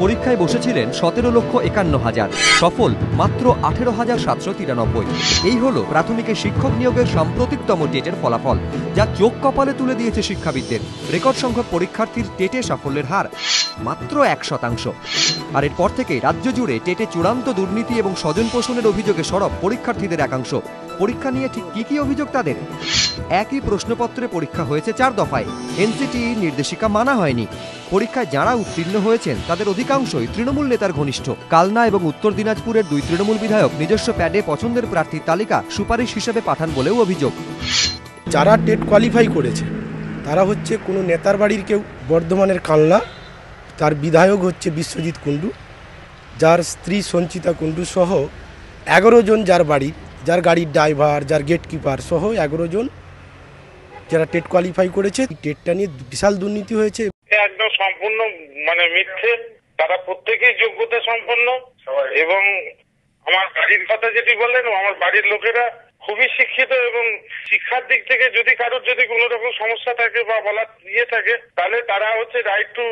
পরীক্ষায় বসেছিলেন 17,51,000, সফল মাত্র 18,793। এই হলো প্রাথমিকের শিক্ষক নিয়োগের সাম্প্রতিকতম টেটের ফলাফল, যা চোখ কপালে তুলে দিয়েছে শিক্ষাবিদদের। রেকর্ড সংখ্যক পরীক্ষার্থীর টেটে সাফল্যের হার মাত্র 1%। আর এরপর থেকেই রাজ্য জুড়ে টেটে চূড়ান্ত দুর্নীতি এবং স্বজন পোষণের অভিযোগে সরব পরীক্ষার্থীদের একাংশ। পরীক্ষা নিয়ে ঠিক কি অভিযোগ তাদের? একই প্রশ্নপত্রে পরীক্ষা হয়েছে 4 দফায়, এনসিটি নির্দেশিকা মানা হয়নি। পরীক্ষায় যারা উত্তীর্ণ হয়েছেন তাদের অধিকাংশই তৃণমূল নেতার ঘনিষ্ঠ। কালনা এবং উত্তর দিনাজপুরের 2 তৃণমূল বিধায়ক নিজস্ব প্যাডে পছন্দের প্রার্থীর তালিকা সুপারিশ হিসেবে পাঠান বলেও অভিযোগ। যারা টেট কোয়ালিফাই করেছে তারা হচ্ছে কোনো নেতার বাড়ির কেউ, বর্ধমানের কালনা, তার বিধায়ক হচ্ছে বিশ্বজিৎ কুণ্ডু, যার স্ত্রী সঞ্চিতা কুণ্ডু সহ 11 জন, যার গাড়ির ড্রাইভার, যার গেটকিপার সহ 11 জন যারা টেট কোয়ালিফাই করেছে। টেটটা নিয়ে বিশাল দুর্নীতি হয়েছে। একদম সম্পূর্ণ মিথ্যে। তারা প্রত্যেকেই যোগ্যতা সম্পন্ন এবং আমার বাড়ির কথা যেটি বললেন, আমার বাড়ির লোকেরা খুবই শিক্ষিত এবং শিক্ষার দিক থেকে যদি কারোর কোনো রকম সমস্যা থাকে বা বলার থাকে, তাহলে তারা হচ্ছে রাইট টু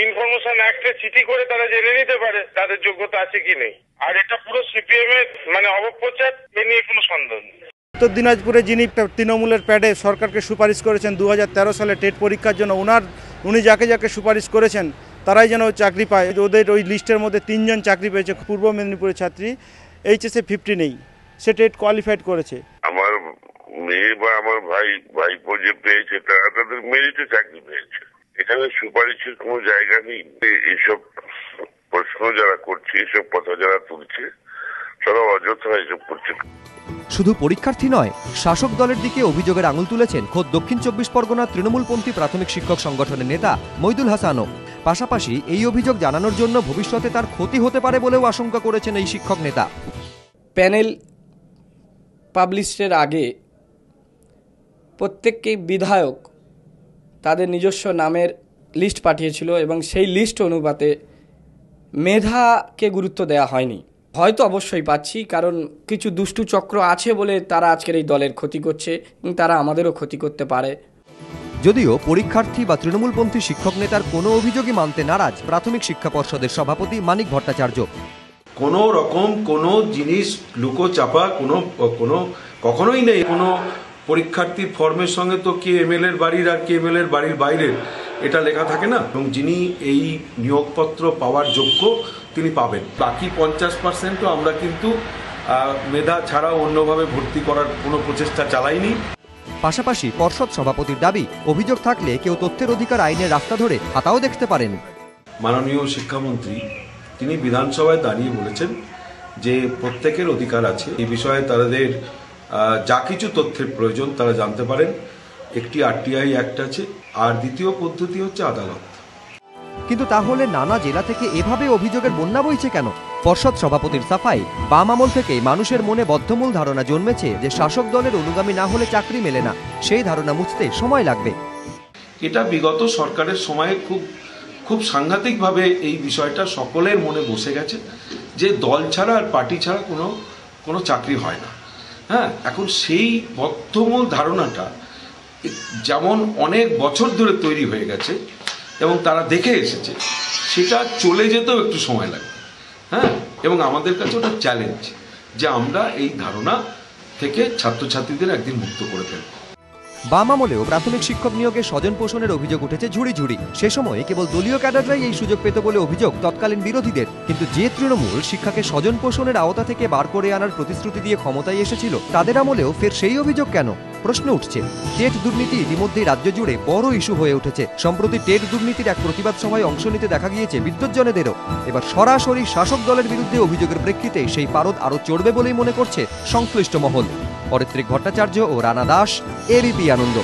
ইনফরমেশন অ্যাক্টে চিঠি করে তারা জেনে নিতে পারে তাদের যোগ্যতা আছে কি নেই। আর এটা পুরো সিপিএম এর অপপ্রচার, এ নিয়ে কোনো সন্দেহ নেই। উত্তর দিনাজপুরে যিনি তৃণমূলের প্যাডে সরকারকে সুপারিশ করেছেন 2013 সালে টেট পরীক্ষার জন্য, উনি যাকে যাকে সুপারিশ করেছেন তারাই যেন চাকরি পায়। ওদের ওই লিস্টের মধ্যে 3 জন চাকরি পেয়েছে। পূর্ব মেদিনীপুরের ছাত্রী, এইচএসে 50 নেই, সে টেট কোয়ালিফাইড করেছে। আমার মেয়ে বা আমার ভাইপো যে পেয়েছে তাদের মেরিটে চাকরি পেয়েছে। এখানে সুপারিশের কোনো জায়গা নেই। এইসব প্রশ্ন যারা করছে, এসব কথা যারা তুলছে, তারা অযথা এসব করছে। শুধু পরীক্ষার্থী নয়, শাসক দলের দিকে অভিযোগের আঙুল তুলেছেন খোদ দক্ষিণ 24 পরগনার তৃণমূলপন্থী প্রাথমিক শিক্ষক সংগঠনের নেতা মইদুল হাসানও। পাশাপাশি এই অভিযোগ জানানোর জন্য ভবিষ্যতে তার ক্ষতি হতে পারে বলেও আশঙ্কা করেছেন এই শিক্ষক নেতা। প্যানেল পাবলিশের আগে প্রত্যেককেই বিধায়ক তাদের নিজস্ব নামের লিস্ট পাঠিয়েছিল এবং সেই লিস্ট অনুপাতে মেধাকে গুরুত্ব দেওয়া হয়নি। হয়তো অবশ্যই পাচ্ছি, কারণ কিছু দুষ্টু চক্র আছে বলে তারা আজকের এই দলের ক্ষতি করছে এবং তারা আমাদেরও ক্ষতি করতে পারে। যদিও পরীক্ষার্থী বা তৃণমূলপন্থী শিক্ষক নেতার কোনো অভিযোগই মানতে নারাজ প্রাথমিক শিক্ষা পর্ষদের সভাপতি মানিক ভট্টাচার্য। কোনো রকম কোনো জিনিস লুকোচাপা কখনোই নেই। কোনো পরীক্ষার্থীর ফর্মের সঙ্গে তো কে এমএলএর বাড়ির আর কে এমএলএর বাড়ির বাইরের এটা লেখা থাকে না, এবং যিনি এই নিয়োগপত্র পাওয়ার যোগ্য তিনি পাবেন। বাকি 50% আমরা কিন্তু মেধা ছাড়াও অন্যভাবে ভর্তি করার কোনো প্রচেষ্টা চালাইনি। পাশাপাশি পর্ষদ সভাপতির দাবি, অভিযোগ থাকলে কেউ তথ্যের অধিকার আইনের রাস্তা ধরে হাতাও দেখতে পারেন। মাননীয় শিক্ষামন্ত্রী তিনি বিধানসভায় দাঁড়িয়ে বলেছেন যে প্রত্যেকের অধিকার আছে, এই বিষয়ে তাদের যা কিছু তথ্যের প্রয়োজন তারা জানতে পারেন। একটি আরটিআই অ্যাক্ট আছে, আর দ্বিতীয় পদ্ধতি হচ্ছে আদালত। কিন্তু তাহলে নানা জেলা থেকে এভাবে অভিযোগের বন্যা বইছে কেন? পর্ষদ সভাপতির সাফাই, বাম আমল থেকে মানুষের মনে বদ্ধমূল ধারণা জন্মেছে যে শাসক দলের অনুগামী না হলে চাকরি মেলে না। সেই ধারণা মুছতে সময় লাগবে। এটা বিগত সরকারের সময়ে খুব সাংঘাতিকভাবে এই বিষয়টা সকলের মনে বসে গেছে যে দল ছাড়া আর পার্টি ছাড়া কোনো চাকরি হয় না। হ্যাঁ, এখন সেই বদ্ধমূল ধারণাটা যেমন অনেক বছর ধরে তৈরি হয়ে গেছে এবং তারা দেখে এসেছে, সেটা চলে যেতেও একটু সময় লাগে। হ্যাঁ, এবং আমাদের কাছে ওটা চ্যালেঞ্জ যে আমরা এই ধারণা থেকে ছাত্রছাত্রীদের একদিন মুক্ত করে ফেলব। বাম আমলেও প্রাথমিক শিক্ষক নিয়োগে স্বজন পোষণের অভিযোগ উঠেছে ঝুড়ি ঝুড়ি। সে সময় কেবল দলীয় ক্যাডাররাই এই সুযোগ পেত বলে অভিযোগ তৎকালীন বিরোধীদের। কিন্তু যে তৃণমূল শিক্ষাকে স্বজন পোষণের আওতা থেকে বার করে আনার প্রতিশ্রুতি দিয়ে ক্ষমতায় এসেছিল, তাদের আমলেও ফের সেই অভিযোগ কেন? প্রশ্ন উঠছে। টেট দুর্নীতি ইতিমধ্যেই রাজ্য জুড়ে বড় ইস্যু হয়ে উঠেছে। সম্প্রতি টেট দুর্নীতির এক প্রতিবাদ সভায় অংশ নিতে দেখা গিয়েছে বিদ্যুৎজনেদেরও। এবার সরাসরি শাসক দলের বিরুদ্ধে অভিযোগের প্রেক্ষিতে সেই পারদ আরও চড়বে বলেই মনে করছে সংশ্লিষ্ট মহল। অরিত্রিক ভট্টাচার্য ও রানা দাস, এবিপি আনন্দ।